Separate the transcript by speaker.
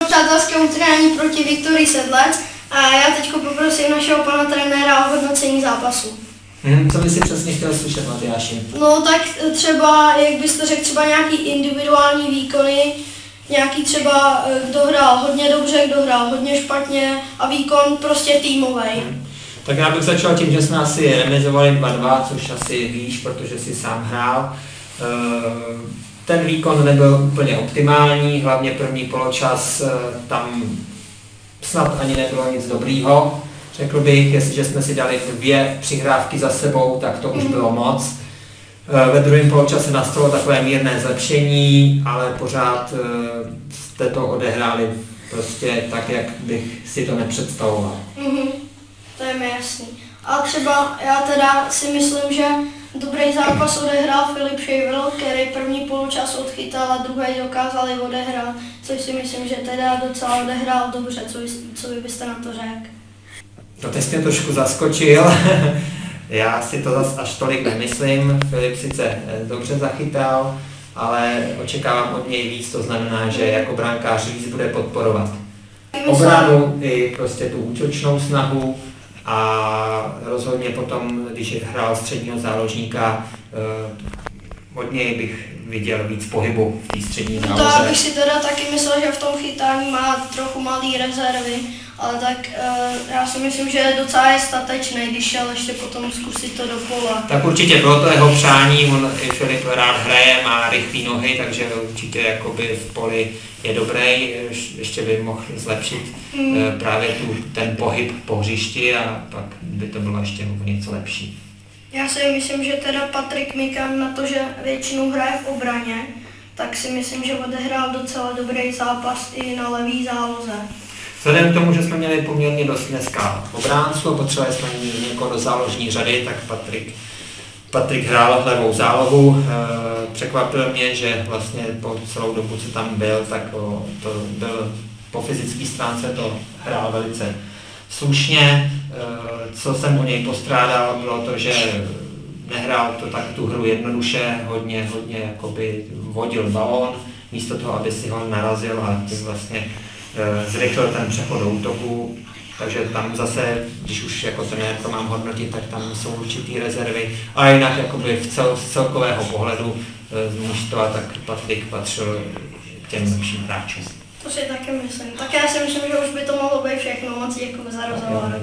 Speaker 1: přátelskému utkání proti Viktorii Sedlec a já teď poprosím našeho pana trenéra o hodnocení zápasu.
Speaker 2: Co by si přesně chtěl slyšet, Matyáši?
Speaker 1: No tak třeba, jak byste řekl, třeba nějaký individuální výkony, nějaký třeba, kdo hrál hodně dobře, kdo hrál hodně špatně a výkon prostě týmový.
Speaker 2: Tak já bych začal tím, že jsme asi remizovali 2-2, což asi víš, protože si sám hrál. Ten výkon nebyl úplně optimální, hlavně první poločas, tam snad ani nebylo nic dobrýho. Řekl bych, jestliže jsme si dali 2 přihrávky za sebou, tak to už bylo moc. Ve druhém poločase nastalo takové mírné zlepšení, ale pořád jste to odehráli prostě tak, jak bych si to nepředstavoval.
Speaker 1: To je mi jasný. A třeba já teda si myslím, že dobrý zápas odehrál Filip Šejvel, který první poločas odchytal a druhý dokázali odehrát, což si myslím, že teda docela odehrál dobře, co vy byste na to řekl.
Speaker 2: To teď mě trošku zaskočil. Já si to zas až tolik nemyslím. Filip sice dobře zachytal, ale očekávám od něj víc, to znamená, že jako brankář víc bude podporovat obranu i prostě tu útočnou snahu a rozhodně potom, když hrál středního záložníka, od něj bych viděl víc pohybu v té střední záloze.
Speaker 1: To já bych si teda taky myslel, že v tom chytání má trochu malý rezervy, ale tak já si myslím, že docela je statečný, když šel ještě potom zkusit to do pola.
Speaker 2: Tak určitě bylo to jeho přání, on i Filip rád hraje, má rychlé nohy, takže určitě jakoby v poli je dobrý, ještě by mohl zlepšit právě ten pohyb po hřišti a pak by to bylo ještě něco lepší.
Speaker 1: Já si myslím, že teda Patrik Mikan na to, že většinou hraje v obraně, tak si myslím, že odehrál docela dobrý zápas i na levý záloze.
Speaker 2: Vzhledem k tomu, že jsme měli poměrně dost dneska obránců a potřebovali jsme někoho do záložní řady, tak Patrik hrál levou zálohu. Překvapilo mě, že vlastně po celou dobu, co tam byl, tak to byl po fyzické stránce to hrál velice slušně. Co jsem o něj postrádal, bylo to, že nehrál to tak tu hru jednoduše, hodně jakoby vodil balón, místo toho, aby si ho narazil a tím vlastně zrychlil ten přechod do útoku. Takže tam zase, když už jako trenér to mám hodnotit, tak tam jsou určitý rezervy. A jinak jakoby z celkového pohledu z mužstva, tak Patrik patřil k těm lepším hráčům.
Speaker 1: To si taky myslím. Tak já si myslím, že už by to mohlo být všechno. Moc děkuji za rozhovor.